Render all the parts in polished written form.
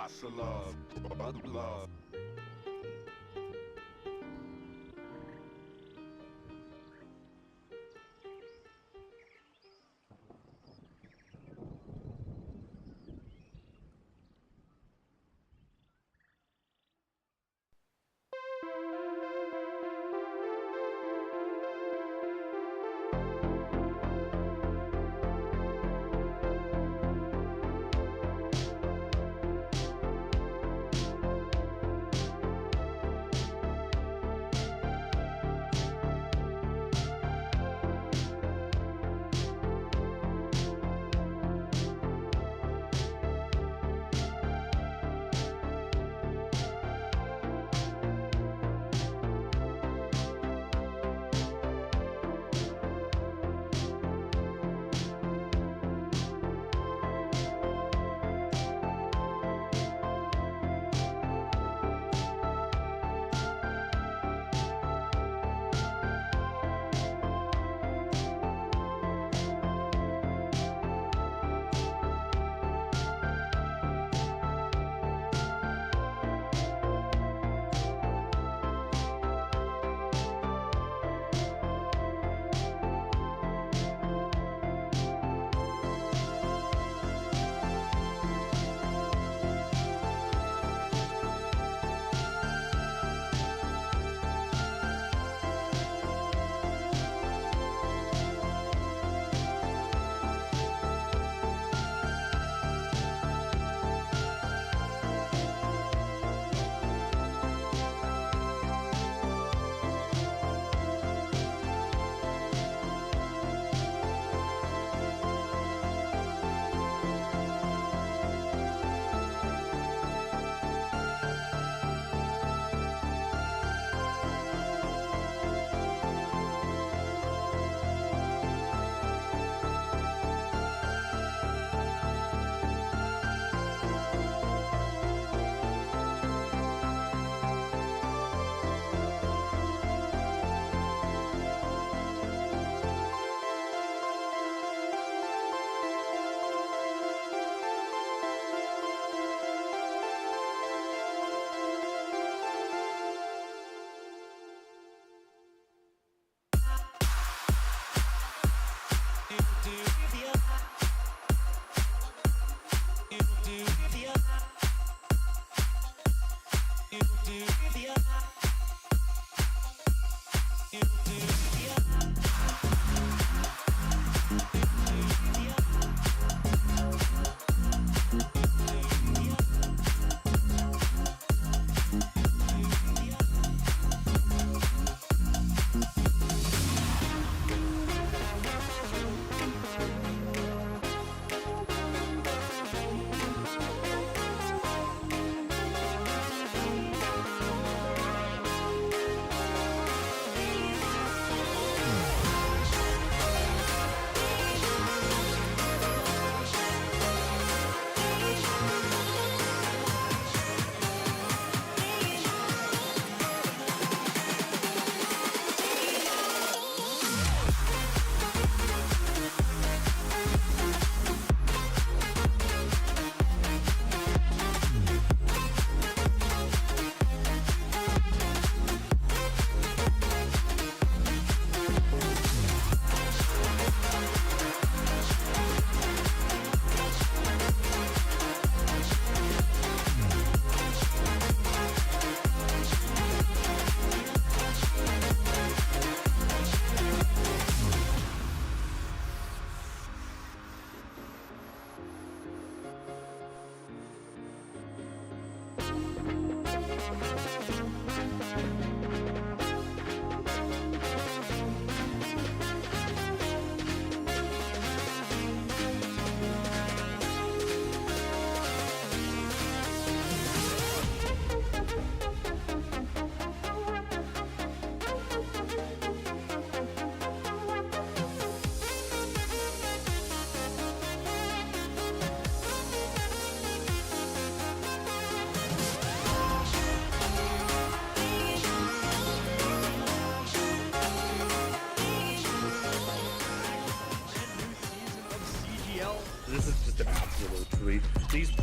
lots of love, but love.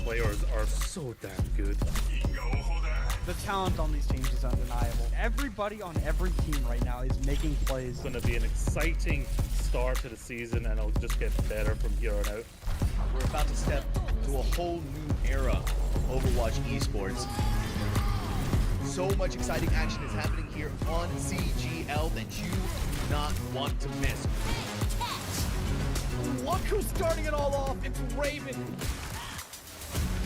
players are so damn good. The talent on these teams is undeniable. Everybody on every team right now is making plays. It's going to be an exciting start to the season, and it'll just get better from here on out. We're about to step to a whole new era of Overwatch esports. So much exciting action is happening here on CGL that you do not want to miss. Look who's starting it all off. It's Raven.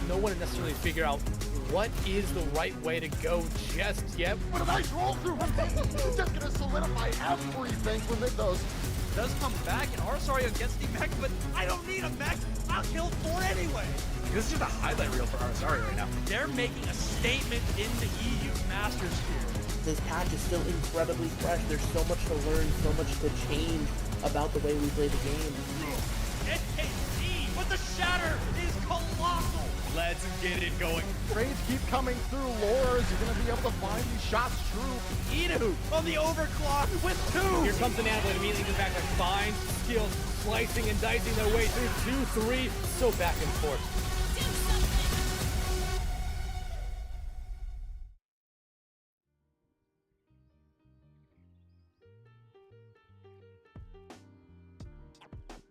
No one necessarily figure out what is the right way to go just yet. What a nice roll through him. It's just gonna solidify everything for Mythos. Does come back, and Arsario gets the mech, but I don't need a mech. I'll kill 4 anyway. This is just a highlight reel for Arsario right now. They're making a statement in the EU Masters here. This patch is still incredibly fresh. There's so much to learn, so much to change about the way we play the game. NKC, but the shatter is colossal. Let's get it going. Trades keep coming through. Laura, is he gonna be able to find these shots true? Idu on the overclock with 2. Here comes an Anvil, immediately goes back to fine skills, slicing and dicing their way through 2, 3, so back and forth.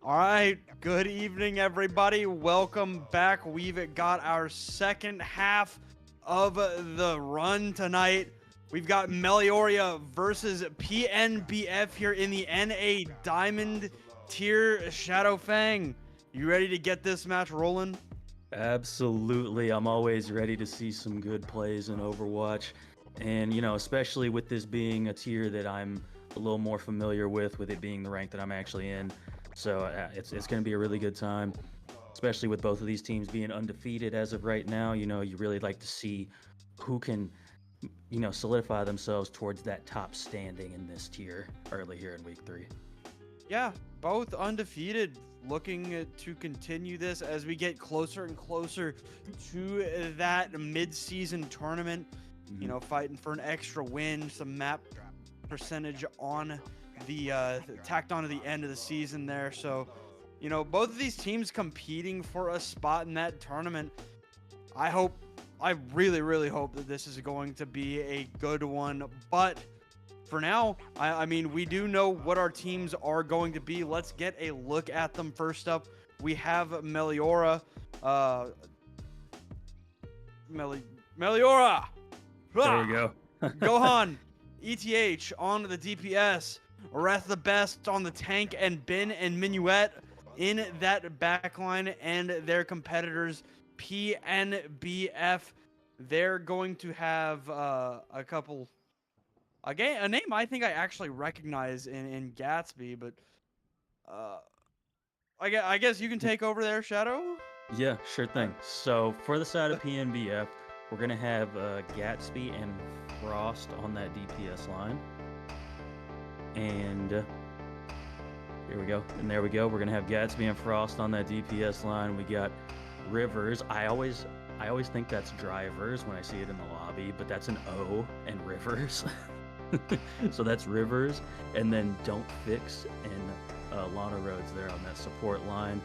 All right, good evening, everybody. Welcome back. We've got our second half of the run tonight. We've got Meloria versus PNBF here in the NA Diamond tier. Shadow Fang, you ready to get this match rolling? Absolutely. I'm always ready to see some good plays in Overwatch. And, you know, especially with this being a tier that I'm a little more familiar with it being the rank that I'm actually in. So it's going to be a really good time, especially with both of these teams being undefeated as of right now. You know, you really like to see who can, you know, solidify themselves towards that top standing in this tier early here in week 3. Yeah, both undefeated, looking to continue this as we get closer and closer to that mid-season tournament. You know, fighting for an extra win, some map percentage on the tacked onto the end of the season there. So, you know, both of these teams competing for a spot in that tournament. I really hope that this is going to be a good one. But for now, I mean, we do know what our teams are going to be. Let's get a look at them. First up, we have Meloria. Meloria! There we go. Gohan, ETH on the DPS. Wrath the Best on the tank, and Ben and Minuet in that backline, and their competitors PNBF. They're going to have a name I think I actually recognize in Gatsby, but I guess you can take over there, Shadow. Yeah, sure thing. So for the side of PNBF, we're going to have Gatsby and Frost on that DPS line. And here we go. And there we go. We're going to have Gatsby and Frost on that DPS line. We got Rivers. I always think that's Drivers when I see it in the lobby, but that's an O and Rivers. So that's Rivers. And then Don't Fix and Lana Rhodes there on that support line.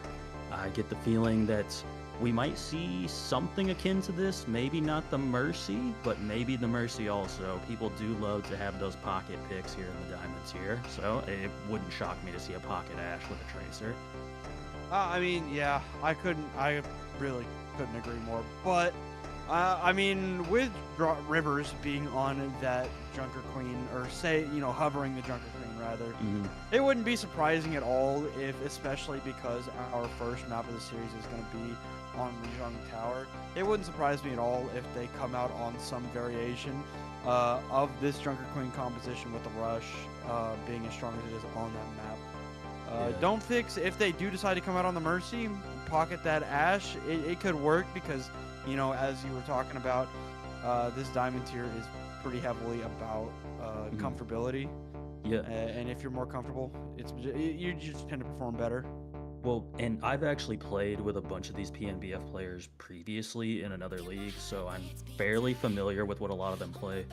I get the feeling that we might see something akin to this. Maybe not the Mercy, but maybe the Mercy also. People do love to have those pocket picks here in the Diamond tier, so it wouldn't shock me to see a pocket Ashe with a Tracer. I mean, yeah, I really couldn't agree more. But, I mean, with Rivers being on that Junker Queen, or say, you know, hovering the Junker Queen rather, it wouldn't be surprising at all if, especially because our first map of the series is going to be on Rejong Tower, it wouldn't surprise me at all if they come out on some variation of this Junker Queen composition with the Rush being as strong as it is on that map. Don't Fix, if they do decide to come out on the Mercy, pocket that Ashe, it could work because, you know, as you were talking about, this Diamond tier is pretty heavily about comfortability. Yeah. And if you're more comfortable, you just tend to perform better. Well, and I've actually played with a bunch of these PNBF players previously in another league, so I'm fairly familiar with what a lot of them play.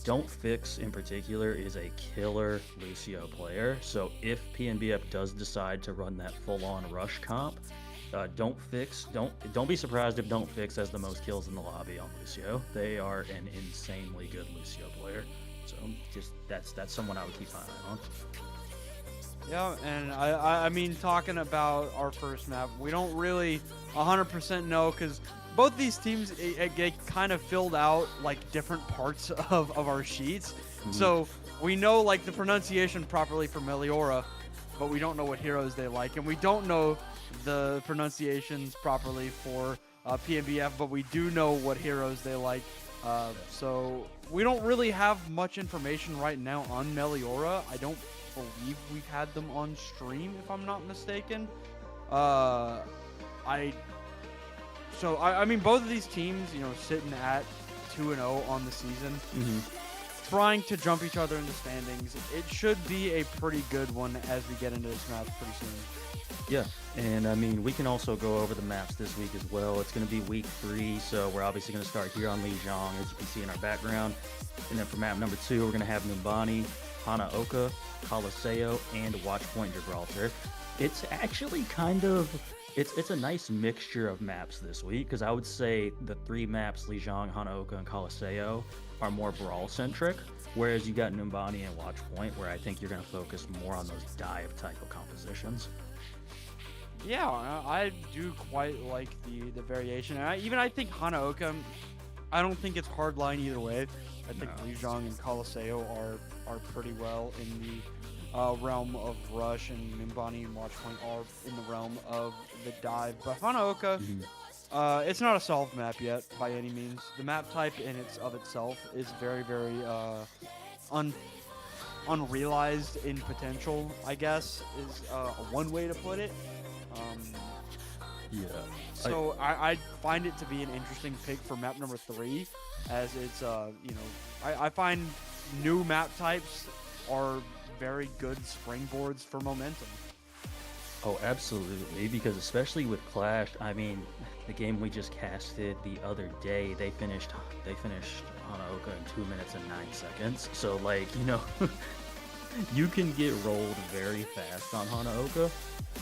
Don't Fix in particular is a killer Lucio player, so if PNBF does decide to run that full-on rush comp, Don't be surprised if Don't Fix has the most kills in the lobby on Lucio. They are an insanely good Lucio player. So just that's someone I would keep an eye on. Yeah, and I mean, talking about our first map, we don't really 100% know because both these teams they kind of filled out like different parts of our sheets. So we know like the pronunciation properly for Meloria, but we don't know what heroes they like, and we don't know the pronunciations properly for PNBF, but we do know what heroes they like. So we don't really have much information right now on Meloria. I don't believe we've had them on stream, if I'm not mistaken. I mean, both of these teams, you know, sitting at 2-0 on the season, trying to jump each other in the standings. It should be a pretty good one as we get into this match pretty soon. Yeah, and I mean, we can also go over the maps this week as well. It's going to be week 3, so we're obviously going to start here on Lijiang, as you can see in our background. And then for map number 2, we're going to have Numbani, Hanaoka, Colosseo, and Watchpoint Gibraltar. It's actually kind of, it's a nice mixture of maps this week, because I would say the 3 maps, Lijiang, Hanaoka, and Colosseo, are more brawl-centric, whereas you got Numbani and Watchpoint, where I think you're going to focus more on those dive type of compositions. Yeah, I do quite like the variation. And I think Hanaoka, I don't think it's hard line either way. I think Lijiang and Colosseo are pretty well in the realm of rush, and Numbani and Watchpoint are in the realm of the dive. But Hanaoka, it's not a solved map yet by any means. The map type in itself is very, very unrealized in potential, I guess, is one way to put it. Yeah. So I find it to be an interesting pick for map number 3, as it's I find new map types are very good springboards for momentum. Oh, absolutely, because especially with Clash, I mean, the game we just casted the other day, they finished Hanaoka in 2 minutes and 9 seconds. So like, you know, you can get rolled very fast on Hanaoka,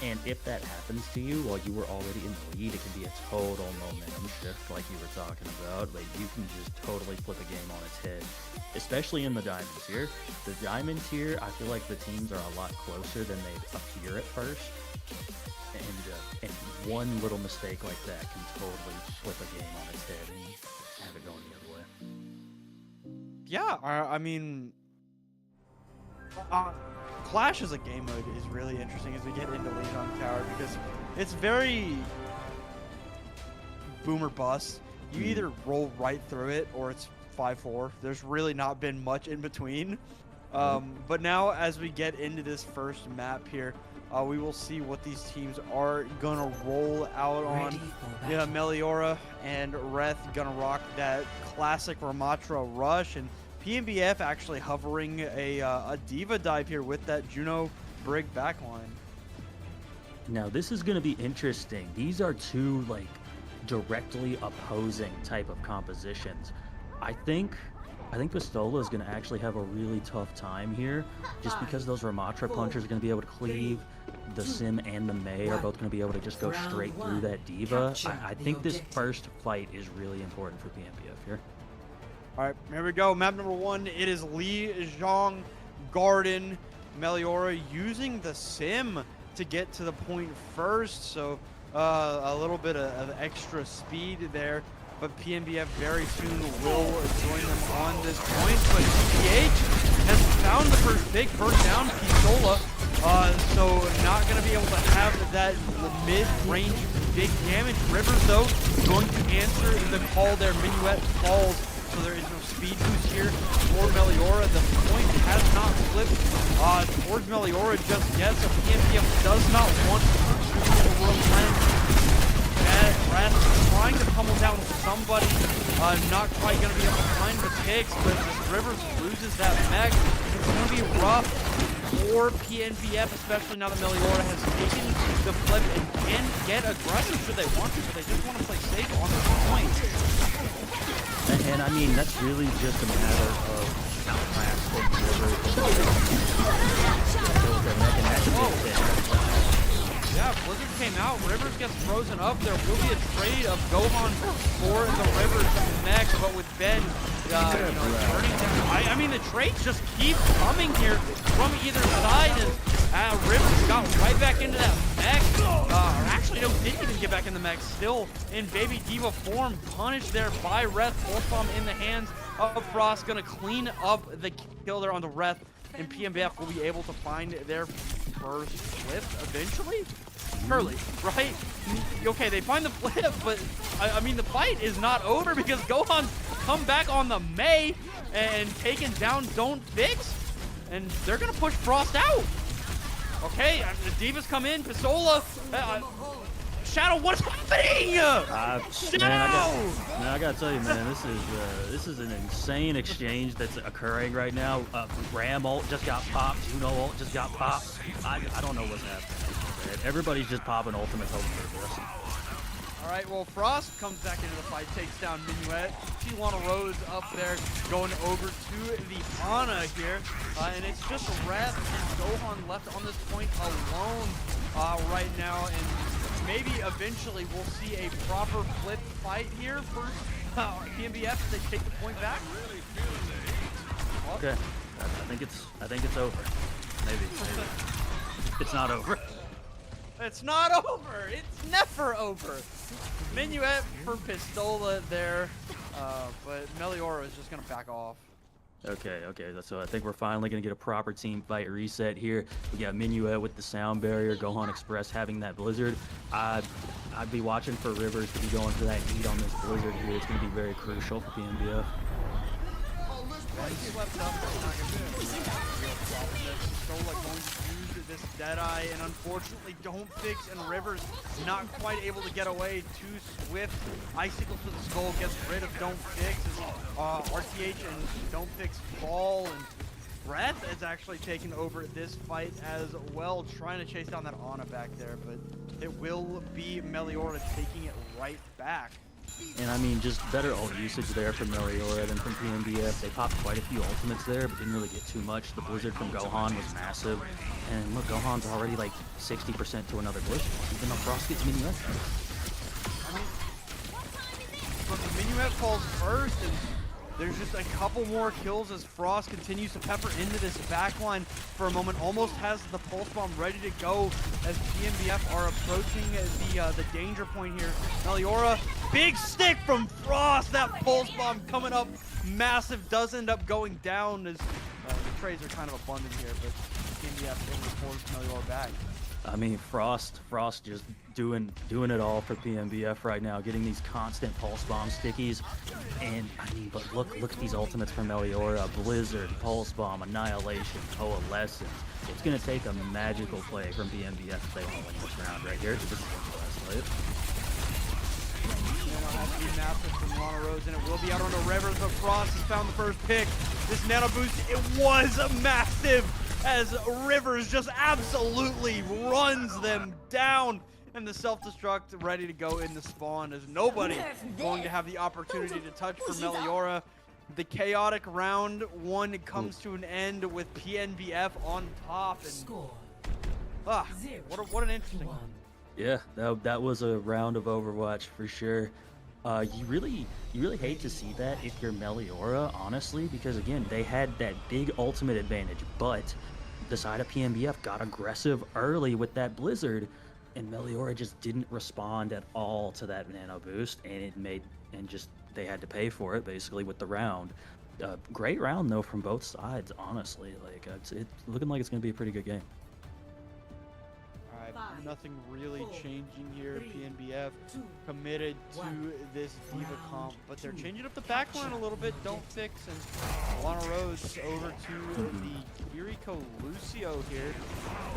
and if that happens to you while you were already in the lead, it can be a total momentum shift like you were talking about. Like, you can just totally flip a game on its head, especially in the Diamond tier. The Diamond tier, I feel like the teams are a lot closer than they appear at first, and one little mistake like that can totally flip a game on its head and have it going the other way. Yeah, I mean, Clash as a game mode is really interesting as we get into Lijiang Tower, because it's very boom or bust. You either roll right through it or it's 5-4. There's really not been much in between. But now as we get into this first map here, we will see what these teams are gonna roll out on. Yeah, Meloria and Reth gonna rock that classic Ramatra rush, and PNBF actually hovering a Diva dive here with that Juno Brig backline. Now this is going to be interesting. These are two like directly opposing type of compositions. I think Pistola is going to actually have a really tough time here, just because those Ramatra punchers are going to be able to cleave. The Sim and the Mei are both going to be able to just go straight through that Diva. I think this first fight is really important for PNBF here. All right, here we go. Map number 1. It is Lijiang Garden. Meloria using the Sim to get to the point first, so a little bit of extra speed there. But PNBF very soon will join them on this point. But PH has found the first big burst down Pistola, so not going to be able to have that mid-range big damage. Rivers, though, going to answer the call there. Minuet falls. So there is no speed boost here for Meloria. The point has not flipped towards Meloria just yet, so PNBF does not want to relent. Rat trying to pummel down somebody, not quite going to be able to find the picks, but as Rivers loses that mech, it's going to be rough for PNBF, especially now that Meloria has taken the flip and can get aggressive should they want to, but they just want to play safe on the point. And I mean, that's really just a matter of outlasting Rivers. Yeah, Blizzard came out. Rivers gets frozen up. There will be a trade of Gohan for the Rivers next, but with Ben, burning down. I mean, the trades just keep coming here from either side, and Rivers got right back into that mech. Actually, no, didn't even get back in the mech. Still in Baby Diva form, punished there by Wrath. Pulse Bomb in the hands of Frost, gonna clean up the kill there on the Wrath, and PNBF will be able to find their first flip eventually. Curly, right? Okay, they find the flip, but I mean the fight is not over because Gohan's come back on the Mei and taken down Don't Fix, and they're gonna push Frost out. Okay, the Divas come in, Pistola, Shadow, what's happening? Shadow! Man, I gotta tell you, man, this is an insane exchange that's occurring right now. Ram ult just got popped. Juno ult just got popped. I don't know what's happening. Man. Everybody's just popping ultimates over this. All right, well, Frost comes back into the fight, takes down Minuet. Lana Rose up there, going over to the Ana here, and it's just Wrath and Gohan left on this point alone right now, and maybe eventually we'll see a proper flip fight here for PNBF as they take the point back. Okay, I think it's over. Maybe. It's not over. It's not over. It's never over. Minuet for Pistola there, but Meloria is just gonna back off. Okay, so I think we're finally going to get a proper team fight reset here. We got Minuet with the sound barrier, Gohan Express having that Blizzard. I'd be watching for Rivers to be going for that heat on this Blizzard here. It's going to be very crucial for PNBF. This Deadeye, and unfortunately Don't Fix and Rivers not quite able to get away. Too swift. Icicles to the skull gets rid of Don't Fix as RTH and Don't Fix fall, and Wrath is actually taking over this fight as well, trying to chase down that Ana back there, but it will be Meloria taking it right back. And I mean, just better ult usage there from Meloria than from PNBF. They popped quite a few ultimates there, but didn't really get too much. The Blizzard from Gohan was massive. And look, Gohan's already like 60% to another Blizzard, even though Frost gets Minuet. I mean, look, the Minuet falls first, and there's just a couple more kills as Frost continues to pepper into this backline for a moment. Almost has the Pulse Bomb ready to go as PNBF are approaching the danger point here. Meloria, big stick from Frost. That Pulse Bomb coming up massive, does end up going down as the trades are kind of abundant here, but PNBF able to force Meloria back. I mean, Frost just doing it all for PNBF right now, getting these constant Pulse Bomb stickies. And I mean, but look at these ultimates from Meloria: Blizzard, Pulse Bomb, Annihilation, Coalescence. It's gonna take a magical play from PNBF if they want to win this round right here. This is the last play. Has to be massive from Lana Rose, and it will be out on the Rivers, but Frost has found the first pick. This nano boost, it was massive as Rivers just absolutely runs them down, and the self-destruct ready to go in the spawn as nobody going to have the opportunity to touch for Meloria. The chaotic round one comes to an end with PNBF on top, and what an interesting one. Yeah, that was a round of Overwatch for sure. You really hate to see that if you're Meloria, honestly, because again, they had that big ultimate advantage, but the side of PNBF got aggressive early with that Blizzard, and Meloria just didn't respond at all to that nano boost, and they had to pay for it basically with the round. Great round though from both sides, honestly. Like it's looking like it's gonna be a pretty good game. Nothing really changing here. PNBF committed to this Diva comp, but they're changing up the backline a little bit. Don't Fix and Lana Rose over to the Kiriko Lucio here.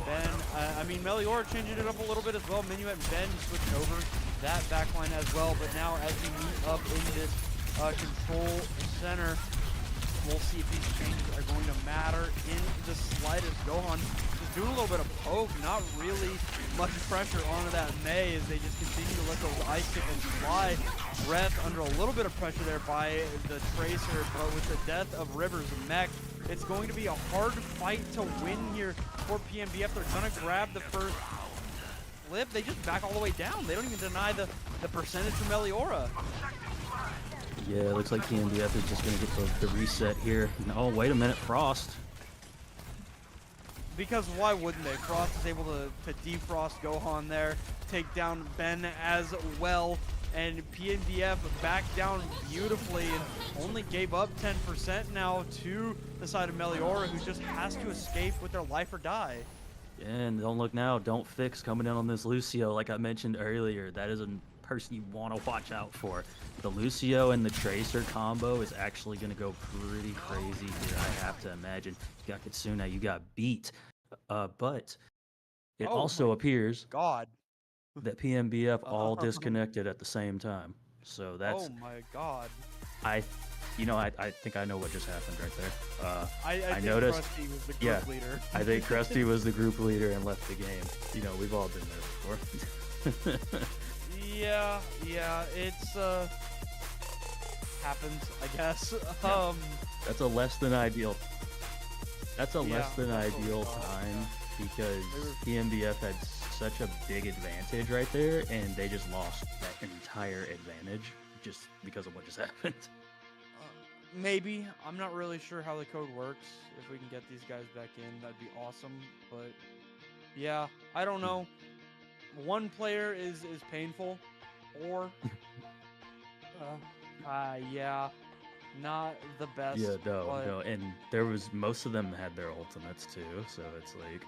Ben, I mean, Meloria changing it up a little bit as well. Minuet and Ben switching over that backline as well, but now as we meet up in this control center, we'll see if these changes are going to matter in the slightest. Gohan just doing a little bit of poke, not really much pressure onto that Mei as they just continue to let those icicles fly. Breath under a little bit of pressure there by the Tracer, but with the death of Rivers mech, it's going to be a hard fight to win here for PNBF. They're going to grab the first flip. They just back all the way down. They don't even deny the percentage from Meloria. Yeah, it looks like PNBF is just going to get the reset here. Oh, wait a minute, Frost. Because why wouldn't they? Frost is able to defrost Gohan there, take down Ben as well, and PNBF back down beautifully and only gave up 10% now to the side of Meloria, who just has to escape with their life or die. And don't look now, don't fix coming in on this Lucio. Like I mentioned earlier, that is a person you want to watch out for. The Lucio and the Tracer combo is actually going to go pretty crazy here, I have to imagine. You got Kitsune, you got beat. But it also appears God. that PNBF all disconnected at the same time. So that's... Oh my God. I think I know what just happened right there. I think noticed. Krusty was the group leader. I think Krusty was the group leader and left the game. You know, we've all been there before. Yeah, it's happens, I guess. Yeah. That's a less than ideal. That's a less than that's what we ideal thought, time because PNBF had such a big advantage right there, and they just lost that entire advantage just because of what just happened. Maybe. I'm not really sure how the code works. If we can get these guys back in, that'd be awesome. But yeah, I don't know. One player is painful, or yeah, not the best. Yeah, no, but no, and there was most of them had their ultimates too, so it's like,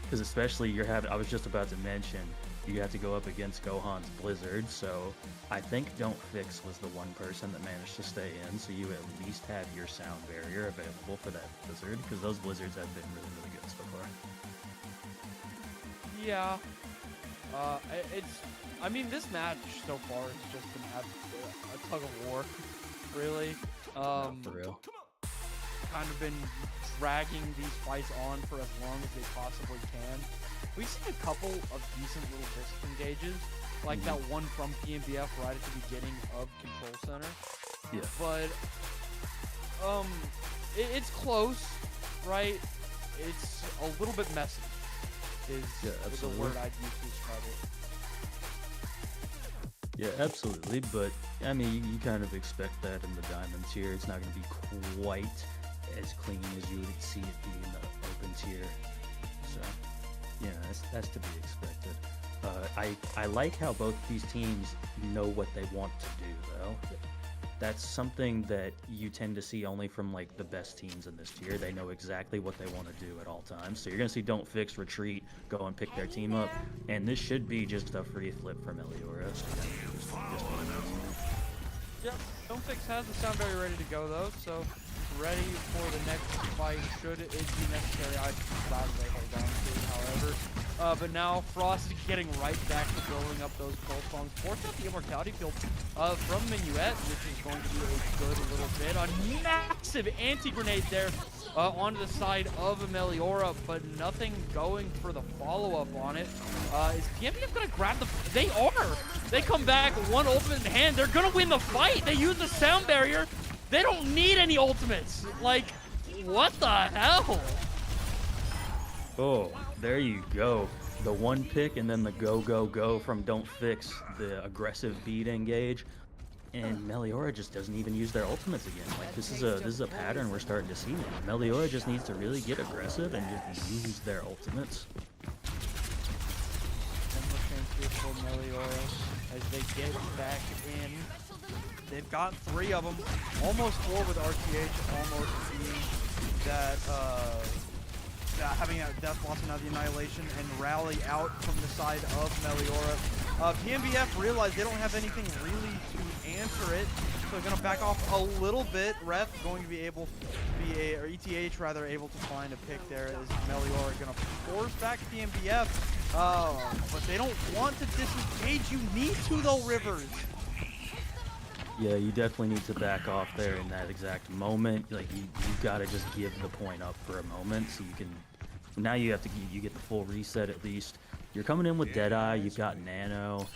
because especially I was just about to mention, you have to go up against Gohan's Blizzard, so I think Don't Fix was the one person that managed to stay in, so you at least have your sound barrier available for that Blizzard, because those Blizzards have been really, really good so far. yeah, I mean, this match so far is just a tug of war, really. For real. Kind of been dragging these fights on for as long as they possibly can. We've seen a couple of decent little disc engages, like that one from PNBF right at the beginning of Control Center. Yeah. But it's close, right? It's a little bit messy. Is the word I'd use to describe it. Yeah, absolutely, but I mean, you kind of expect that in the Diamond tier. It's not going to be quite as clean as you would see it be in the Open tier. So, yeah, that's to be expected. I like how both these teams know what they want to do, though. That's something that you tend to see only from like the best teams in this tier. They know exactly what they want to do at all times. So you're going to see Don't Fix, retreat, go and pick their team up. And this should be just a free flip for Meloria. Yep, Don't Fix has the sound very ready to go though, so ready for the next fight should it be necessary. I'd gladly hold on to, however. But now Frost is getting right back to building up those pulse bombs. Forced out the immortality field from Minuet, which is going to be a good little bit. A massive anti-grenade there onto the side of Meloria, but nothing going for the follow-up on it. Is PNBF going to grab the... They are! They come back, one ultimate in hand. They're going to win the fight. They use the sound barrier. They don't need any ultimates. Like, what the hell? Oh, there you go. The one pick and then the go, go, go from Don't Fix, the aggressive beat engage. And Meloria just doesn't even use their ultimates again. Like, this is a pattern we're starting to see now. Meloria just needs to really get aggressive and just use their ultimates. One more chance here for Meloria as they get back in. They've got 3 of them, almost 4 with RTH, almost being that, having a death loss and now the annihilation and rally out from the side of Meloria. PNBF realized they don't have anything really to answer it, so they're going to back off a little bit. Ref going to be able to be or ETH rather, able to find a pick there as Meloria going to force back PNBF. But they don't want to disengage. You need to though, Rivers. Yeah, you definitely need to back off there in that exact moment. Like, you've got to just give the point up for a moment so you can... Now you get the full reset at least. You're coming in with Deadeye, you've got Nano,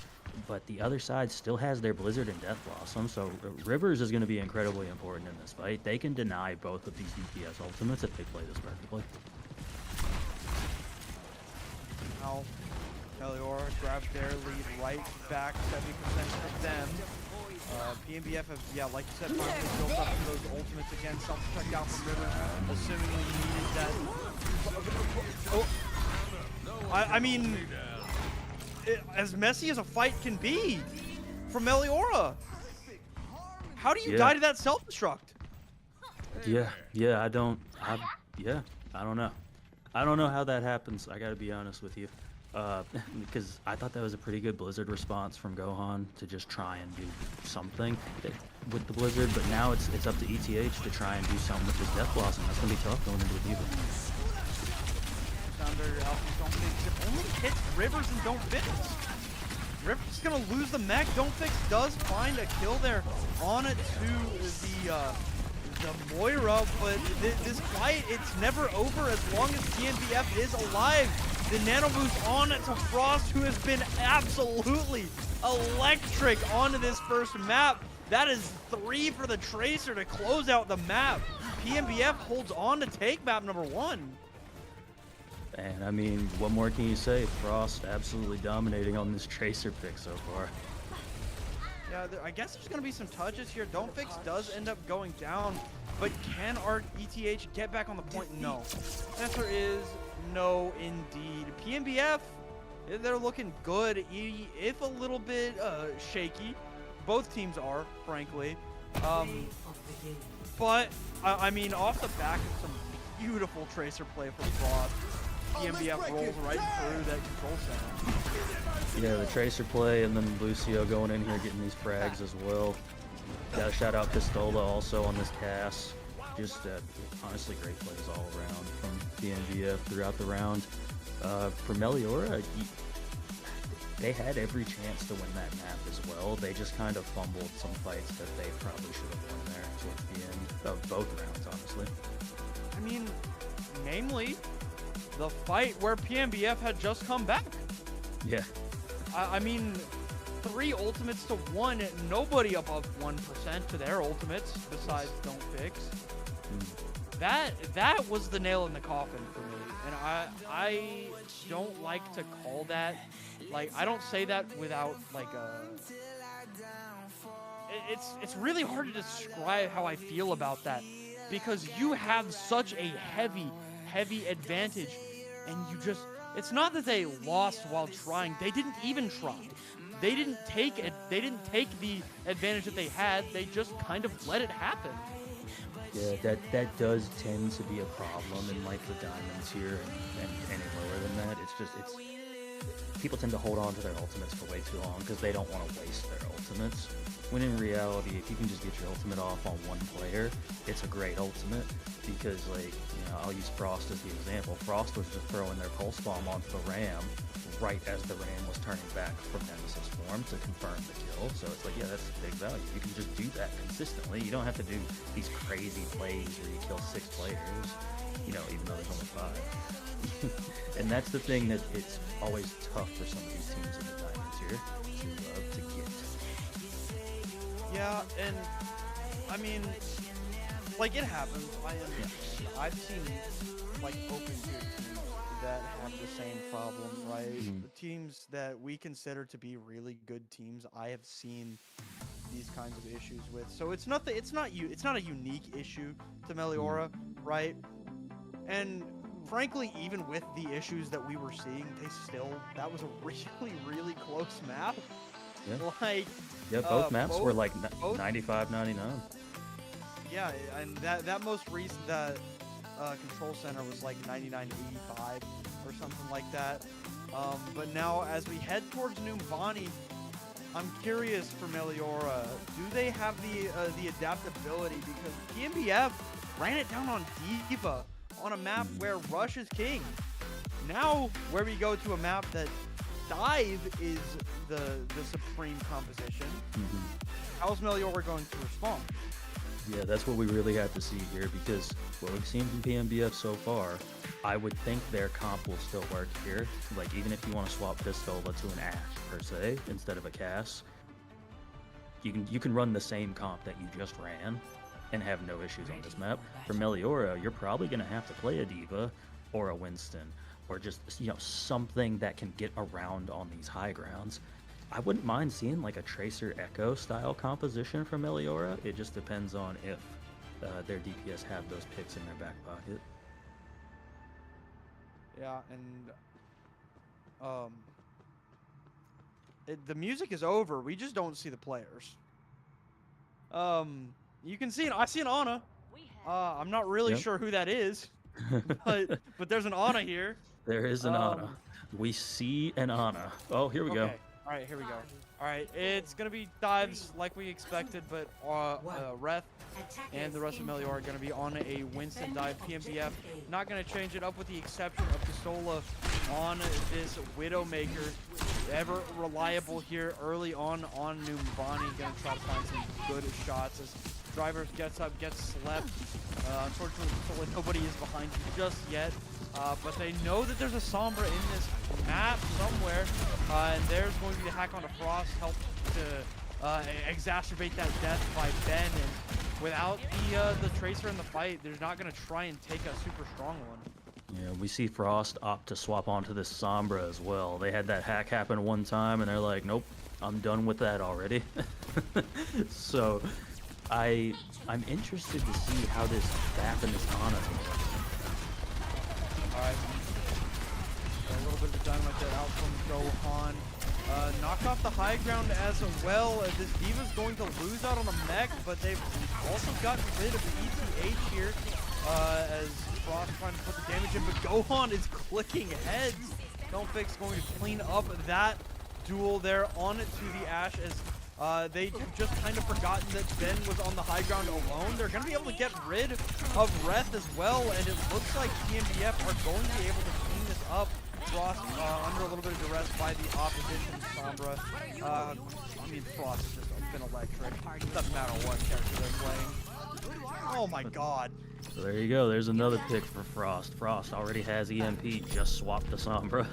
but the other side still has their Blizzard and Death Blossom, so Rivers is going to be incredibly important in this fight. They can deny both of these DPS ultimates if they play this perfectly. now Meloria grabs their lead right back, 70% for them. PNBF have, yeah, like you said, finally built up to those ultimates again. Self-checked out from Rivers, assumingly needed that. I mean, as messy as a fight can be from Meloria. How do you die to that self-destruct? Yeah, I don't know. I don't know how that happens. I gotta be honest with you. Because I thought that was a pretty good Blizzard response from Gohan to just try and do something with the Blizzard, but now it's up to ETH to try and do something with his Death Blossom. That's gonna be tough going into a Diva. Thunder, Alpha, don't fix. It only hits Rivers and don't fix. Rivers is gonna lose the mech. Don't fix does find a kill there on it to the Moira, but this fight, it's never over as long as PNBF is alive. The Nano Boost on to Frost, who has been absolutely electric onto this first map. That is 3 for the Tracer to close out the map. PNBF holds on to take map number 1. And I mean, what more can you say? Frost absolutely dominating on this Tracer pick so far. Yeah, I guess there's going to be some touches here. Don't Fix does end up going down, but can our ETH get back on the point? No. Answer is no, indeed. PNBF, they're looking good, if a little bit shaky. Both teams are, frankly. But, I mean, off the back of some beautiful Tracer play from Frost, PNBF rolls right through that control center. Yeah, the Tracer play, and then Lucio going in here getting these frags as well. Gotta shout out Pistola also on this cast. Just honestly great plays all around from PNBF throughout the round. For Meloria, they had every chance to win that map as well. They just kind of fumbled some fights that they probably should have won there towards the end of both rounds, honestly. I mean, namely, the fight where PNBF had just come back. Yeah. I mean, 3 ultimates to 1, nobody above 1% to their ultimates besides Don't Fix. That was the nail in the coffin for me, and I don't like to call that, like, I don't say that without like it's really hard to describe how I feel about that, because you have such a heavy advantage, and you just, it's not that they lost while trying, they didn't even try. They didn't take it. They didn't take the advantage that they had. They just kind of let it happen. Yeah, that does tend to be a problem in like the diamonds here and any lower than that. It's people tend to hold on to their ultimates for way too long because they don't want to waste their ultimates. When in reality, if you can just get your ultimate off on one player, it's a great ultimate, because, like, you know, I'll use Frost as the example. Frost was just throwing their pulse bomb onto the Ram right as the Ram was turning back from Nemesis form to confirm the kill. So it's like, yeah, that's big value. You can just do that consistently. You don't have to do these crazy plays where you kill 6 players, you know, even though there's only 5. And that's the thing that it's always tough for some of these teams in the diamonds here to get. Yeah, and I mean, like, it happens. I've seen like open tier teams that have the same problem, right? The teams that we consider to be really good teams, I have seen these kinds of issues with. So it's not a unique issue to Meloria, right? And frankly, even with the issues that we were seeing, that was a really close map. Yeah. Like, yeah, both maps were like 95-99. Yeah, and that most recent control center was like 99-85 or something like that. But now, as we head towards Numbani, I'm curious for Meloria, do they have the adaptability? Because PNBF ran it down on Diva on a map where Rush is king. Now, where we go to a map that Dive is the supreme composition, how's Meloria going to respond? Yeah, that's what we really have to see here, because what we've seen from PNBF so far, I would think their comp will still work here. Like, even if you want to swap Pistola to an Ashe, per se, instead of a Cass, you can run the same comp that you just ran and have no issues on this map. For Meloria, you're probably going to have to play a Diva or a Winston or just something that can get around on these high grounds. I wouldn't mind seeing like a Tracer Echo style composition from Meloria. It just depends on if their DPS have those picks in their back pocket. Yeah, and the music is over. We just don't see the players. You can see I see an Ana. I'm not really sure who that is, but there's an Ana here. There is an Ana. We see an Ana. Oh, here we go. All right, here we go. All right, it's gonna be dives like we expected, but Reth and the rest of Meloria are gonna be on a Winston dive. PNBF not gonna change it up with the exception of Pistola on this Widowmaker. Ever reliable here early on Numbani. Gonna try to find some good shots as Drivers gets up, gets slept. Unfortunately, nobody is behind you just yet. But they know that there's a Sombra in this map somewhere, and there's going to be the hack onto Frost, help to exacerbate that death by Ben. And without the Tracer in the fight, they're not going to try and take a super strong one. Yeah, we see Frost opt to swap onto this Sombra as well. They had that hack happen one time, and they're like, nope, I'm done with that already. So I'm interested to see how this Bap and this Ana. Alright. A little bit of dynamite there out from Gohan. Knocked off the high ground as well. This D.Va's going to lose out on the mech, but they've also gotten rid of the ETH here as Frost trying to put the damage in, but Gohan is clicking heads. Don't Fix going to clean up that duel there on to the Ashe as they have just kind of forgotten that Ben was on the high ground alone. They're going to be able to get rid of Reth as well, and it looks like PNBF are going to be able to clean this up. Frost under a little bit of duress by the opposition Sombra. I mean, Frost has just been electric. It doesn't matter what character they're playing. Oh my god. So there you go. There's another pick for Frost. Frost already has EMP. Just swapped to Sombra.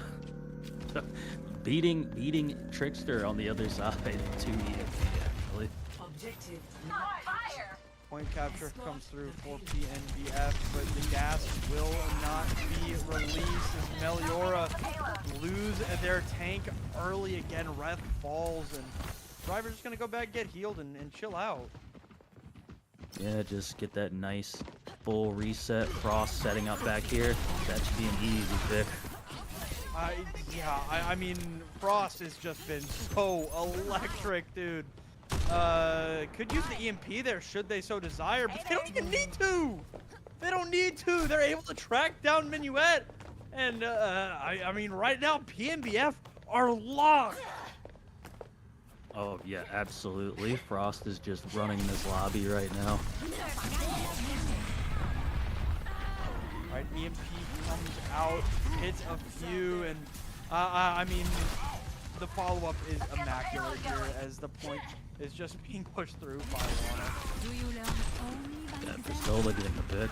beating Trickster on the other side to EMP, actually. Objective Fire! Point capture comes through for PNBF, but the gas will not be released as Meloria lose their tank early again. Reth falls, and Driver's just going to go back, get healed, and chill out. Yeah, just get that nice full reset. Frost setting up back here. That should be an easy pick. I mean, Frost has just been so electric, dude. Could use the EMP there should they so desire, but they don't even need to. They don't need to. They're able to track down Minuet, and I mean, right now PNBF are locked. Oh yeah, absolutely. Frost is just running this lobby right now. Alright, EMP comes out, hits a few, and I mean, the follow-up is immaculate here as the point is just being pushed through by Lana. Yeah, Pistola getting the pick.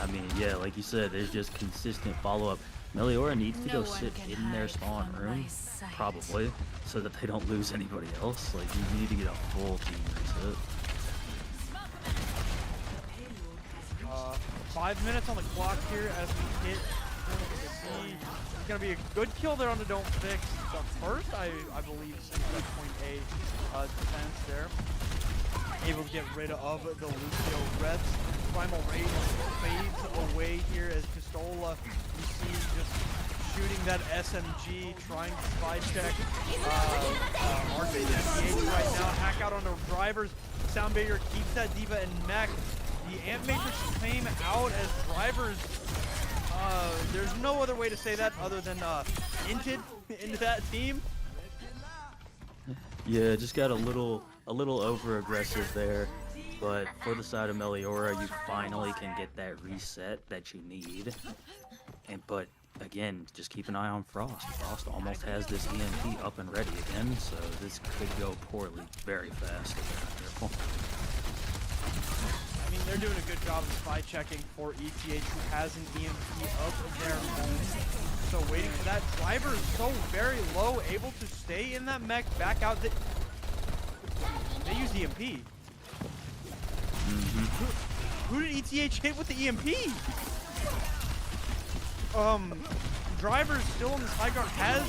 I mean, yeah, like you said, there's just consistent follow-up. Meloria needs to go sit in their spawn room, probably, so that they don't lose anybody else. Like, you need to get a full team reset. 5 minutes on the clock here as we hit. It's going to be a good kill there on the Don't Fix. The first, I believe, since that point A defense there. Able to get rid of the Lucio Reds. Primal Rage fades away here as Pistola, you see, just shooting that SMG, trying to spy check RKPH right now. Hack out on the Drivers. Soundbanger keeps that D.Va and mech. The Amp Matrix came out as Drivers. There's no other way to say that other than inted into that team. Yeah, just got a little over aggressive there, but for the side of Meloria, you finally can get that reset that you need. But again, just keep an eye on Frost. Frost almost has this EMP up and ready again, so this could go poorly very fast if they're not careful. I mean, they're doing a good job of spy checking for ETH, who has an EMP up their own. So waiting for that. Driver is so very low, able to stay in that mech, back out. They use EMP. Who did ETH hit with the EMP? Driver's still on this high ground, has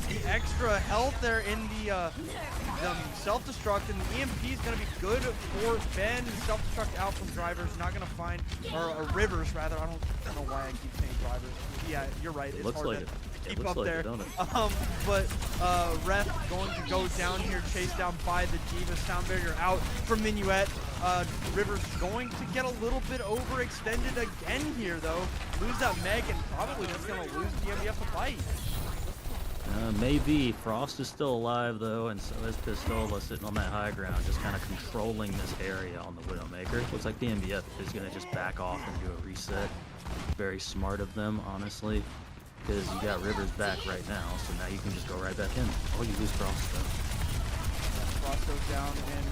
the extra health there in the self-destruct, and the EMP is going to be good for Ben. Self-destruct out from Driver's, not going to find, or Rivers rather. I don't know why I keep saying Drivers. Yeah, you're right. It's hard to keep up there. But Ref going to go down here, chased down by the D.Va. Sound barrier out from Minuet. Rivers going to get a little bit overextended again here, though. Lose that Meg, and probably just going to lose PNBF a fight. Maybe. Frost is still alive, though, and so is Pistola sitting on that high ground, just kind of controlling this area on the Widowmaker. Looks like PNBF is going to just back off and do a reset. Very smart of them, honestly, because you got Rivers back right now, so now you can just go right back in. Oh, you lose Frost, though. Frost goes down, and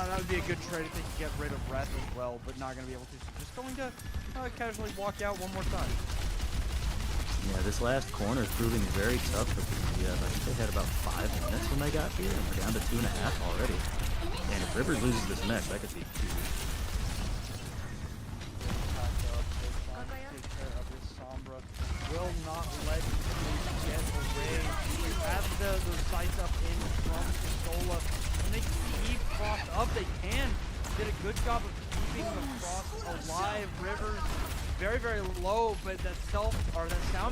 that would be a good trade if they could get rid of Wrath as well, but not going to be able to. So just going to casually walk out one more time. Yeah, this last corner is proving very tough for PNBF. I think they had about 5 minutes when they got here, and we're down to 2.5 already. And if Rivers loses this match, that could be huge. Take care of this Sombra. Will not let him get away. He has those sights up in from Pistola. When they keep Frost up, they can. Did a good job of keeping the Frost alive. Rivers very, very low, but that sound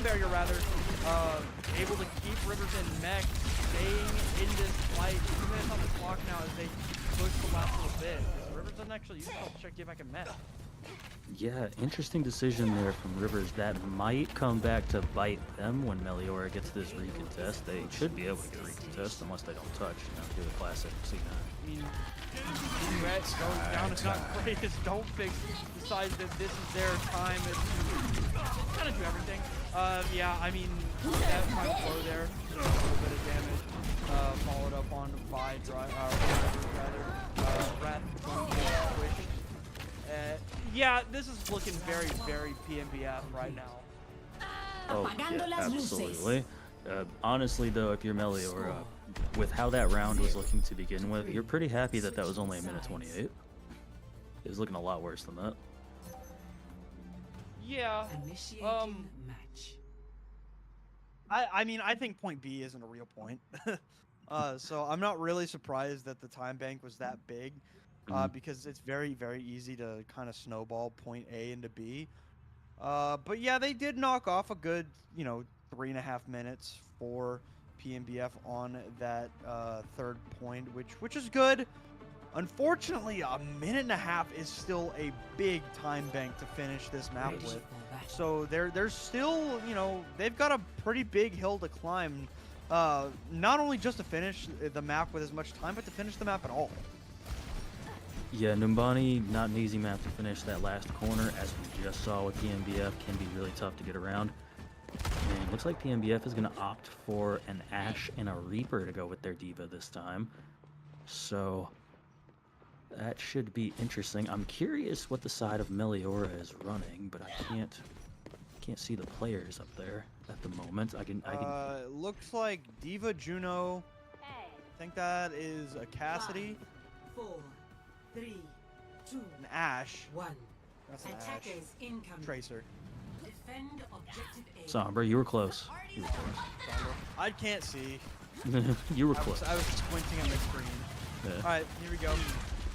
barrier rather, able to keep Rivers in mech, staying in this fight. 2 minutes on the clock now as they push the last little bit. Rivers doesn't actually use self check, get back in mech. Yeah, interesting decision there from Rivers. That might come back to bite them when Meloria gets this recontest. They should be able to get recontest unless they don't touch. Do the classic C9. I mean, Red goes down. It's not great. It's Don't Fix decides that this is their time. It's kind of do everything. Yeah, I mean, that final blow there, a little bit of damage. Followed up on by yeah, this is looking very, very PNBF right now. Oh, yeah, absolutely. Honestly, though, if you're Meloria, with how that round was looking to begin with, you're pretty happy that that was only a minute 28. It was looking a lot worse than that. Yeah. I mean, I think point B isn't a real point. So I'm not really surprised that the time bank was that big. Because it's very, very easy to kind of snowball point A into B. But yeah, they did knock off a good, 3.5 minutes for PNBF on that third point, which is good. Unfortunately, a minute and a half is still a big time bank to finish this map with. So they're still, they've got a pretty big hill to climb. Not only just to finish the map with as much time, but to finish the map at all. Yeah, Numbani, not an easy map to finish. That last corner, as we just saw with PNBF, can be really tough to get around. And it looks like PNBF is going to opt for an Ashe and a Reaper to go with their D.Va this time. So that should be interesting. I'm curious what the side of Meloria is running, but I can't see the players up there at the moment. I can. Looks like D.Va, Juno. I think that is a Cassidy. 5, 4, 3, 2, an Ashe. 1. That's an Attackers Ashe. incoming. Tracer. Defend objective A. Sombra, you were close. You were close. I can't see. You were close. I was squinting at my screen. Yeah. All right, here we go.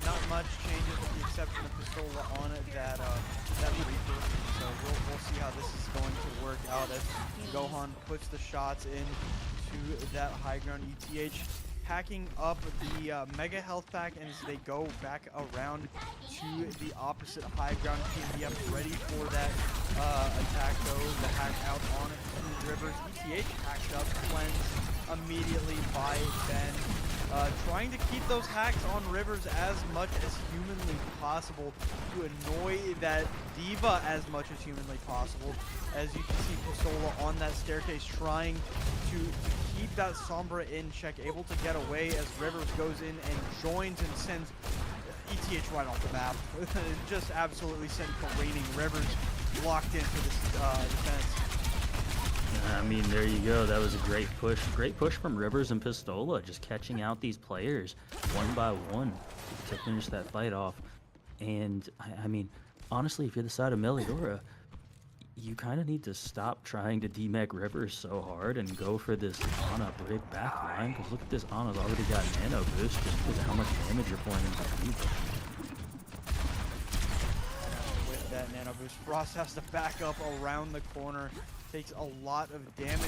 Not much changes with the exception of Pistola on it, that Reaper. So we'll see how this is going to work out as Gohan puts the shots in to that high ground. ETH packing up the Mega Health Pack, and as they go back around to the opposite high ground, PNBF ready for that attack though. The hack out on Rivers. ETH hacked up, cleansed immediately by Ben. Trying to keep those hacks on Rivers as much as humanly possible to annoy that D.Va as much as humanly possible. As you can see, Pistola on that staircase trying to keep that Sombra in check, able to get away as Rivers goes in and joins and sends ETH right off the map. Just absolutely sent careening. Rivers locked into this defense. I mean, there you go. That was a great push. Great push from Rivers and Pistola, just catching out these players one by one to finish that fight off. And, I mean, honestly, if you're the side of Meloria, you kind of need to stop trying to demech Rivers so hard and go for this Ana break backline, because look at this, Ana's already got nano boost just because of how much damage you're pouring into the Reaper. With that nano boost, Frost has to back up around the corner, takes a lot of damage.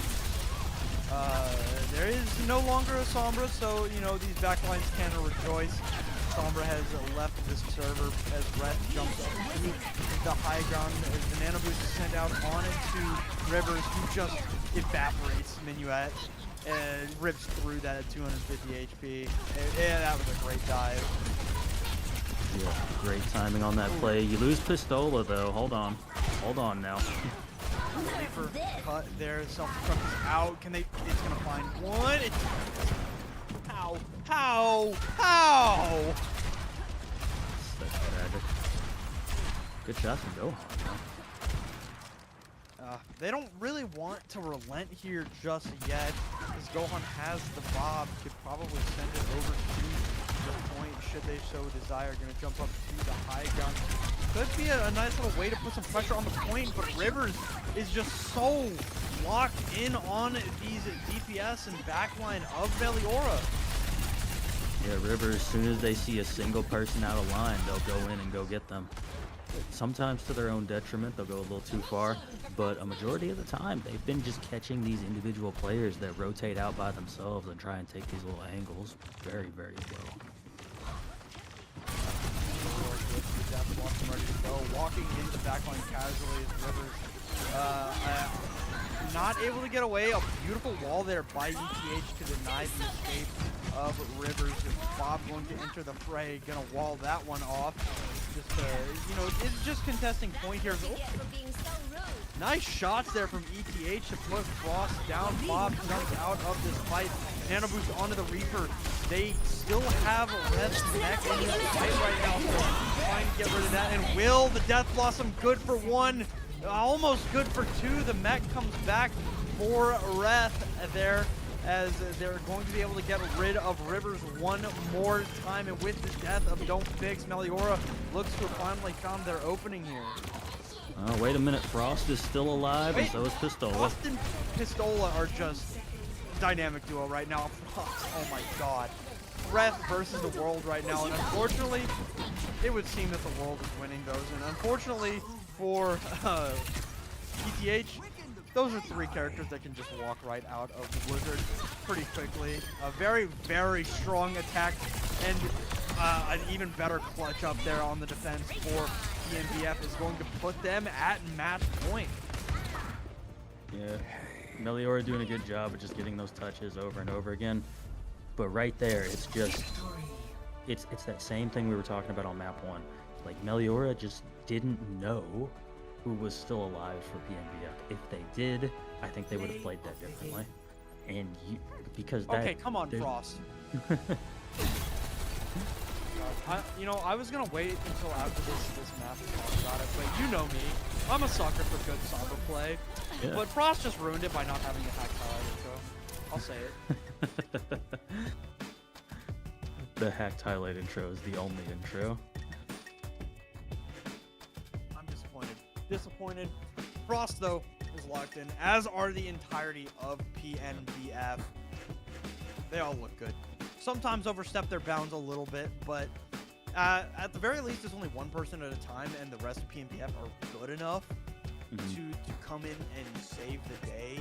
There is no longer a Sombra, so, you know, these backlines can rejoice. Sombra has left this server as Wrath jumps up to the high ground as the nano boost is sent out on it to Rivers, who just evaporates Minuet and rips through that at 250 HP. Yeah, that was a great dive. Yeah, great timing on that play. You lose Pistola though. Hold on now. Reaper cut there, self-destruct is out. Can they? It's gonna find one. How? That's tragic. Good shots from Gohan. They don't really want to relent here just yet, because Gohan has the Bob, could probably send it over to the point should they so desire. Gonna jump up to the high ground. Could be a nice little way to put some pressure on the point, but Rivers is just so locked in on these DPS and backline of Meloria. Yeah, Rivers, as soon as they see a single person out of line, they'll go in and go get them. Sometimes to their own detriment, they'll go a little too far, but a majority of the time, they've been just catching these individual players that rotate out by themselves and try and take these little angles very, very well. Ready to go. Walking into the backline casually is Rivers. Not able to get away. A beautiful wall there by ETH to deny the escape of Rivers. Bob going to enter the fray. Gonna wall that one off. Just, you know, it's just contesting point here. Oh. Nice shots there from ETH to put Frost down. Bob jumps out of this fight. Nano boost onto the Reaper. They still have a Red's neck in this fight right now, so trying to get rid of that. And will the Death Blossom good for one, almost good for two. The mech comes back for Wrath there, as they're going to be able to get rid of Rivers one more time. And with the death of Don't Fix, Meloria looks to have finally found their opening here. Oh, wait a minute. Frost is still alive, and so is Pistola. Frost and Pistola are just dynamic duo right now. Frost, oh my god. Wrath versus the world right now, and unfortunately, it would seem that the world is winning those. And unfortunately for ETH, those are three characters that can just walk right out of the Blizzard pretty quickly. A very, very strong attack, and an even better clutch up there on the defense for PNBF is going to put them at match point. Yeah, Meloria doing a good job of just getting those touches over and over again. But right there, it's just, it's that same thing we were talking about on map 1. Like, Meloria just didn't know who was still alive for PNBF. If they did, I think they would have played that differently. And because that... Okay, come on, Frost. You know, I was gonna wait until after this map to talk about it, but you know me. I'm a sucker for good Sombra play. Yeah. But Frost just ruined it by not having the hack highlight intro. I'll say it. The hacked highlight intro is the only intro. I'm disappointed. Disappointed. Frost, though, is locked in, as are the entirety of PNBF. They all look good. Sometimes overstep their bounds a little bit, but at the very least, it's only one person at a time, and the rest of PNBF are good enough to come in and save the day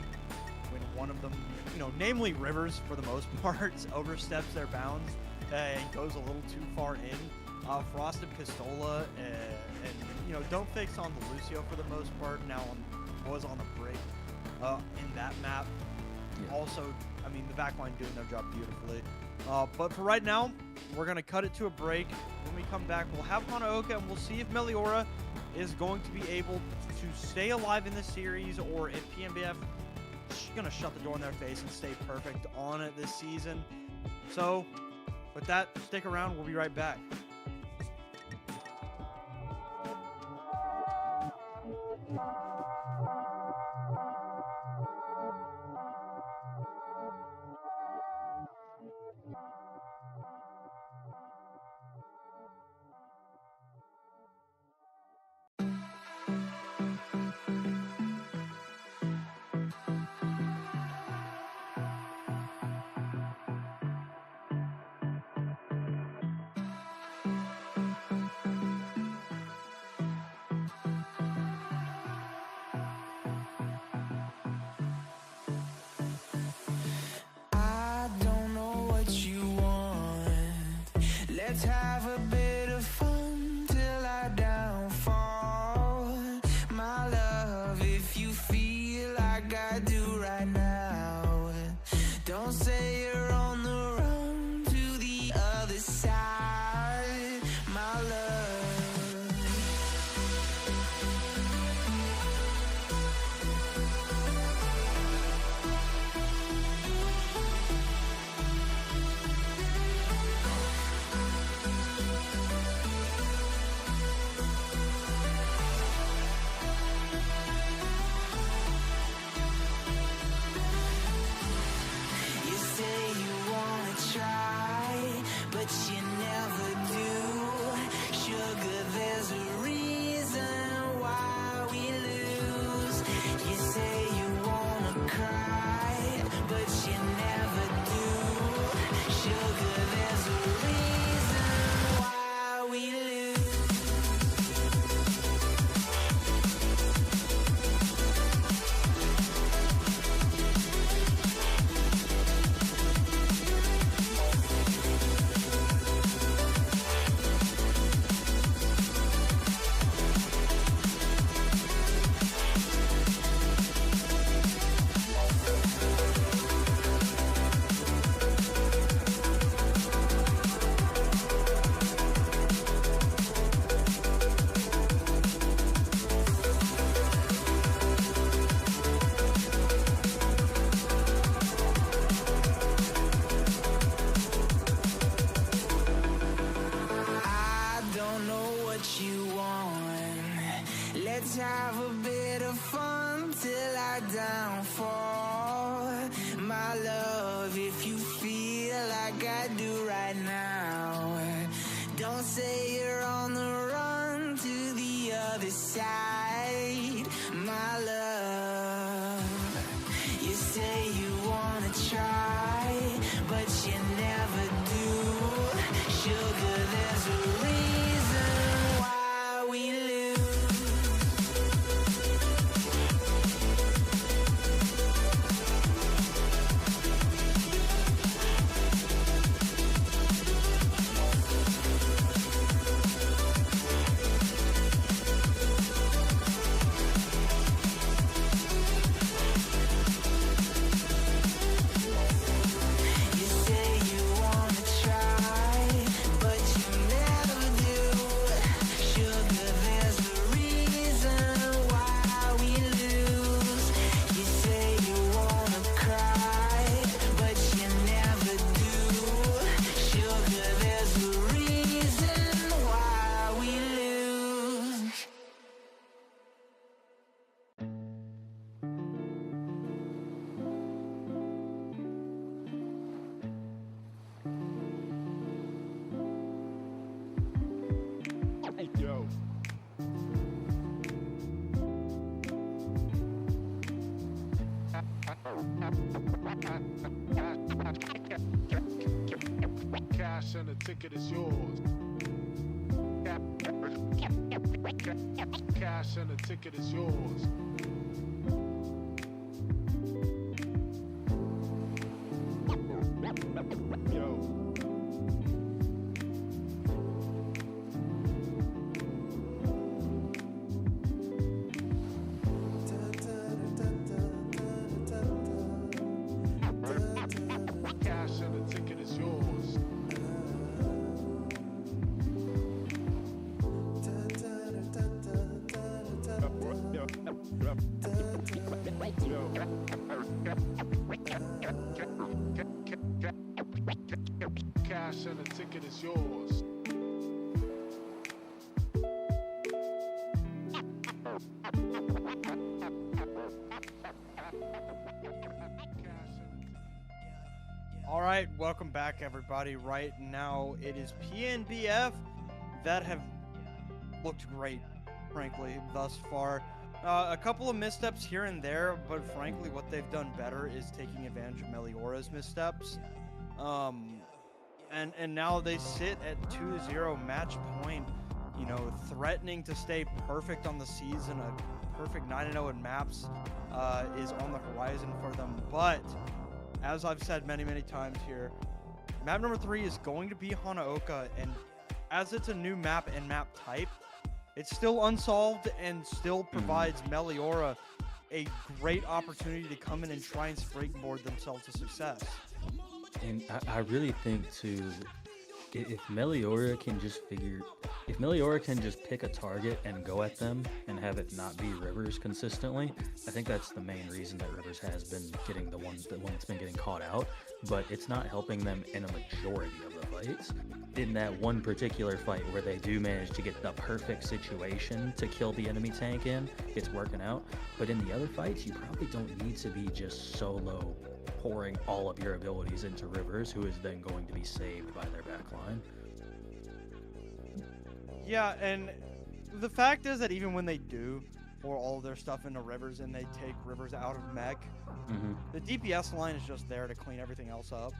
when one of them, you know, namely Rivers for the most part, oversteps their bounds and goes a little too far in. Frost and Pistola and you know, Don't Fix on the Lucio for the most part. Now was on the break in that map. Yeah. Also, I mean, the backline doing their job beautifully. But for right now, we're going to cut it to a break. When we come back, we'll have Hanaoka, and we'll see if Meloria is going to be able to stay alive in this series, or if PNBF is going to shut the door in their face and stay perfect on it this season. So, with that, stick around. We'll be right back. Let's have a bit of fun till I downfall. My love, if you feel like I do right now, don't say you're on the run to the other side, my love. You say you wanna try, but you never do. Sugar, there's a reason why we lose. You say you wanna cry, but you never do. Sugar, there's a reason why we lose. I don't know what you want. Let's have a bit of fun till I downfall. My love, if you feel like I do right now, don't say you're on the run to the other side, my love. You say you wanna try, but you never do. Sugar, there's a reason why we lose. You say you wanna try, but you never do. Sugar, there's a reason why we lose. You say you wanna cry, but you never do. Sugar, there's a reason why we lose. Yo. Cash and the ticket is yours. Cash and the ticket is yours. Yo. Cash and the ticket is yours. Cash and the ticket is yours. All right, welcome back, everybody. Right now, it is PNBF that have looked great, frankly, thus far. A couple of missteps here and there, but frankly, what they've done better is taking advantage of Meliora's missteps. And now they sit at 2-0 match point, you know, threatening to stay perfect on the season. A perfect 9-0 in maps is on the horizon for them. But as I've said many times here, Map number 3 is going to be Hanaoka, and as it's a new map and map type, it's still unsolved and still provides Meloria a great opportunity to come in and try and springboard themselves to success. And I really think too, if Meloria can just pick a target and go at them and have it not be Rivers consistently, I think that's the main reason that Rivers has been getting the one that's been getting caught out. But it's not helping them in a majority of the fights. In that one particular fight where they do manage to get the perfect situation to kill the enemy tank in, it's working out. But in the other fights, you probably don't need to be just solo pouring all of your abilities into Rivers, who is then going to be saved by their backline. Yeah, and the fact is that even when they do pour all of their stuff into Rivers and they take Rivers out of mech, the DPS line is just there to clean everything else up.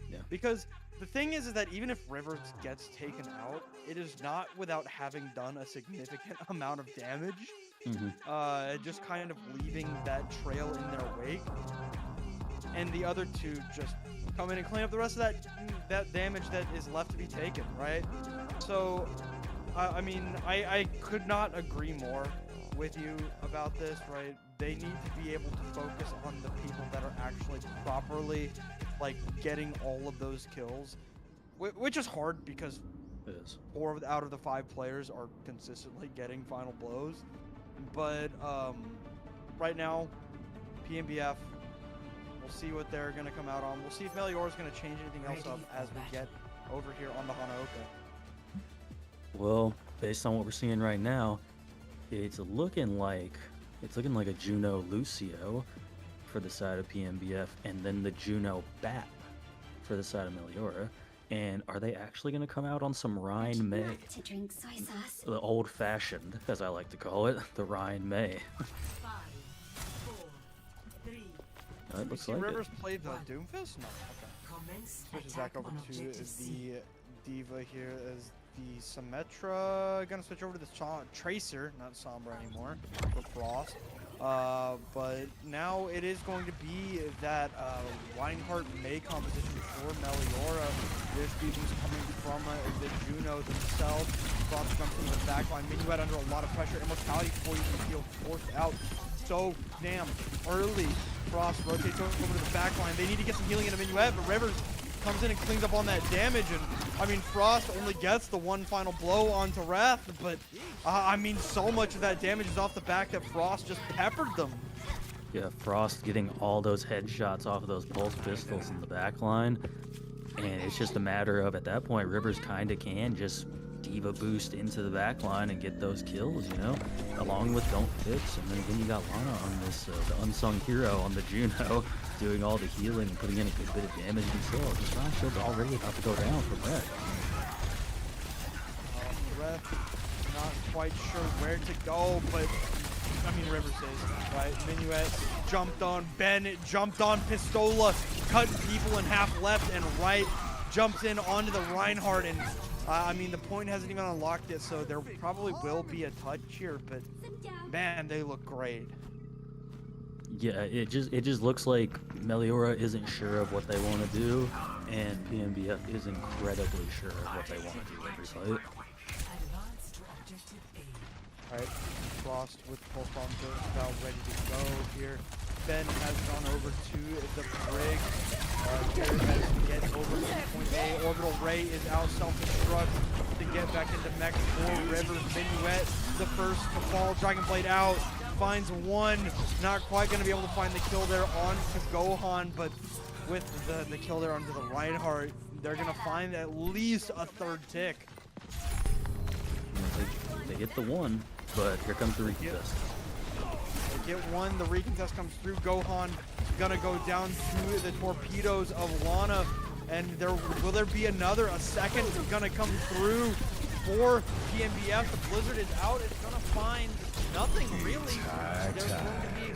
Yeah. Because the thing is that even if Rivers gets taken out, it is not without having done a significant amount of damage, just kind of leaving that trail in their wake. And the other two just come in and clean up the rest of that damage that is left to be taken, right? So, I mean, I could not agree more with you about this, right? They need to be able to focus on the people that are actually properly, like, getting all of those kills, which is hard because 4 out of the 5 players are consistently getting final blows. But right now, PNBF, we'll see what they're going to come out on. We'll see if Meloria is going to change anything else up as we get over here on the Hanaoka. Well, based on what we're seeing right now, it's looking like a Juno Lucio for the side of PNBF, and then the Juno Bat for the side of Meloria. And are they actually going to come out on some Rhine May? To drink soy sauce. The old-fashioned, as I like to call it, the Rhine May. 5, 4, 3. It looks like Rivers it. played the Doomfist? No. Okay. Switches back over to the Diva here as the Symmetra. Gonna switch over to the Tracer, not Sombra anymore, for Frost. But now it is going to be that Reinhardt May composition for Meloria. There's beatings coming from the Juno themselves. Frost jumps into the backline. Minuet under a lot of pressure. Immortality before you can feel forced out so damn early. Frost rotates over to the backline. They need to get some healing into Minuet, but Rivers comes in and cleans up on that damage. And I mean, Frost only gets the one final blow onto Wrath, but I mean, so much of that damage is off the back that Frost just peppered them. Yeah, Frost getting all those headshots off of those pulse pistols in the back line. And it's just a matter of, at that point, Rivers kind of can just diva boost into the back line and get those kills, you know, along with Don't Fix. And then again, you got Lana on this, the unsung hero on the Juno, doing all the healing and putting in a good bit of damage himself. This Ryan Shield's already about to go down for Brett. Brett, not quite sure where to go, but I mean, Rivers is, right? Minuet jumped on Bennett, jumped on Pistola, cut people in half left and right, jumps in onto the Reinhardt, and I mean, the point hasn't even unlocked yet, so there probably will be a touch here, but man, they look great. Yeah, it just looks like Meloria isn't sure of what they want to do, and PNBF is incredibly sure of what they want to do every fight. Alright, Frost with pulse bomb about ready to go here. Ben has gone over to the brig. Jared has to get over to point A. Orbital Ray is out, self-destruct to get back into mech for Rivers. Minuet, the first to fall. Dragonblade out, finds one. Not quite going to be able to find the kill there on to Gohan, but with the kill there onto the Reinhardt, they're going to find at least a third tick. They get the one, but here comes the recontest. They get one, the recontest comes through. Gohan gonna go down to the torpedoes of Lana, and will there be another? A second gonna come through for PNBF. The Blizzard is out. It's gonna find nothing really. There's going to be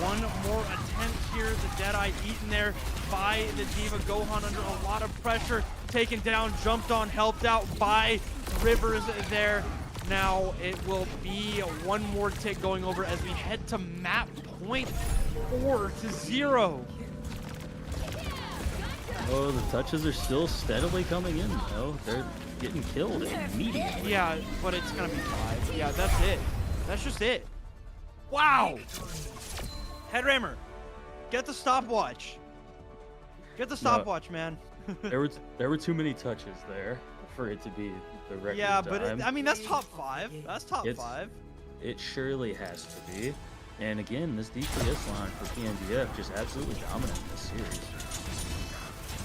one more attempt here. The Deadeye eaten there by the Diva. Gohan under a lot of pressure, taken down, jumped on, helped out by Rivers there. Now it will be one more tick going over as we head to map point 4-0. Oh, the touches are still steadily coming in, though. They're getting killed immediately. Yeah, but it's gonna be 5. Yeah, that's it. That's just it. Wow! Headrammer, get the stopwatch. Get the stopwatch, man. There were too many touches there for it to be the record Yeah, but time. I mean that's top 5. That's top 5. It surely has to be. And again, this DPS line for PNBF just absolutely dominant in this series.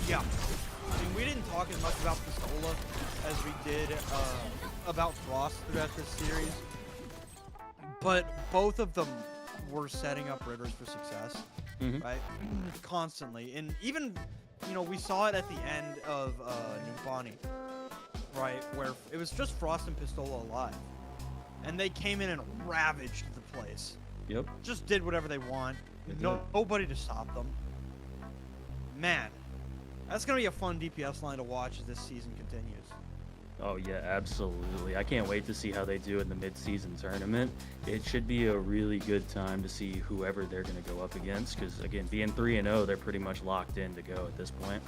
Yeah. I mean, we didn't talk as much about Pistola as we did about Frost throughout this series. But both of them were setting up Rivers for success, right? Constantly. And even, you know, we saw it at the end of Numbani, right? Where it was just Frost and Pistola alive. And they came in and ravaged the place. Yep. Just did whatever they want. Nobody to stop them. Man, that's going to be a fun DPS line to watch as this season continues. Oh yeah, absolutely. I can't wait to see how they do in the mid-season tournament. It should be a really good time to see whoever they're going to go up against, because again, being 3-0, they're pretty much locked in to go at this point.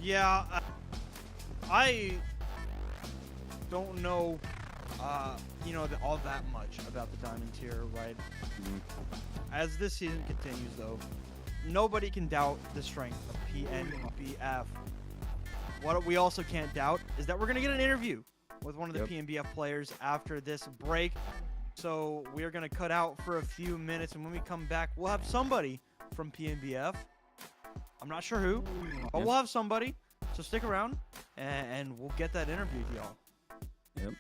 Yeah, I don't know, you know, all that much about the Diamond tier, right? As this season continues, though, nobody can doubt the strength of PNBF. What we also can't doubt is that we're going to get an interview with one of the PNBF players after this break. So we are going to cut out for a few minutes, and when we come back, we'll have somebody from PNBF. I'm not sure who, but we'll have somebody. So stick around, and we'll get that interview with y'all. Yep.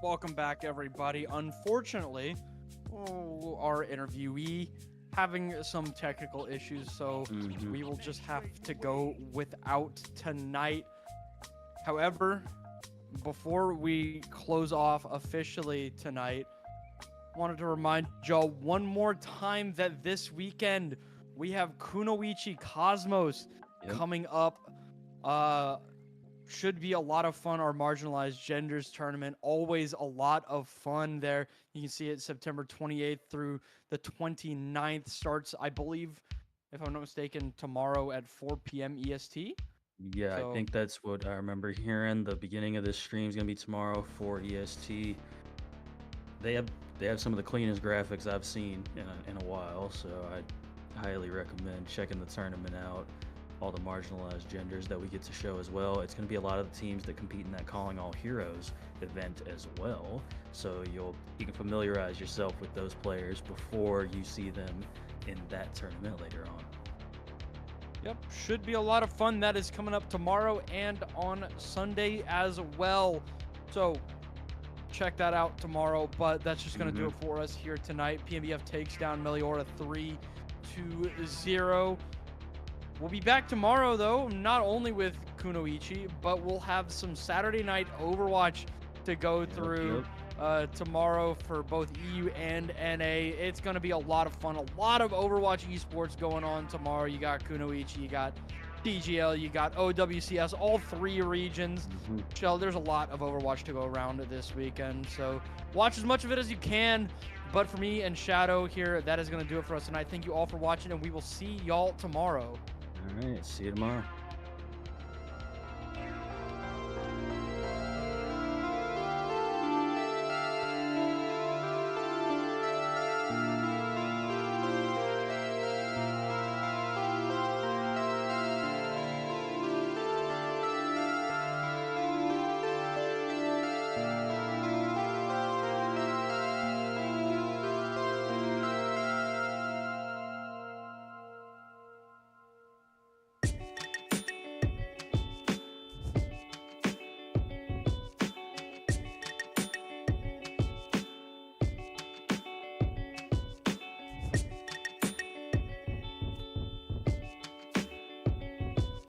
Welcome back, everybody. Unfortunately, our interviewee having some technical issues, so we will just have to go without tonight. However, before we close off officially tonight, wanted to remind y'all one more time that this weekend we have Kunoichi Cosmos coming up. Should be a lot of fun. Our Marginalized Genders tournament, always a lot of fun there. You can see it September 28th through the 29th. Starts, I believe, if I'm not mistaken, tomorrow at 4 p.m. EST. Yeah, I think that's what I remember hearing. The beginning of this stream is gonna be tomorrow for EST. They have some of the cleanest graphics I've seen in a while, so I highly recommend checking the tournament out. All the marginalized genders that we get to show as well. It's going to be a lot of the teams that compete in that Calling All Heroes event as well. So you can familiarize yourself with those players before you see them in that tournament later on. Yep, should be a lot of fun. That is coming up tomorrow and on Sunday as well. So check that out tomorrow, but that's just going to do it for us here tonight. PNBF takes down Meloria 3-0. We'll be back tomorrow, though, not only with Kunoichi, but we'll have some Saturday night Overwatch to go through tomorrow for both EU and NA. It's going to be a lot of fun, a lot of Overwatch esports going on tomorrow. You got Kunoichi, you got CGL, you got OWCS, all three regions. Shell, there's a lot of Overwatch to go around this weekend, so watch as much of it as you can. But for me and Shadow here, that is going to do it for us tonight. Thank you all for watching, and we will see y'all tomorrow. All right, see you tomorrow.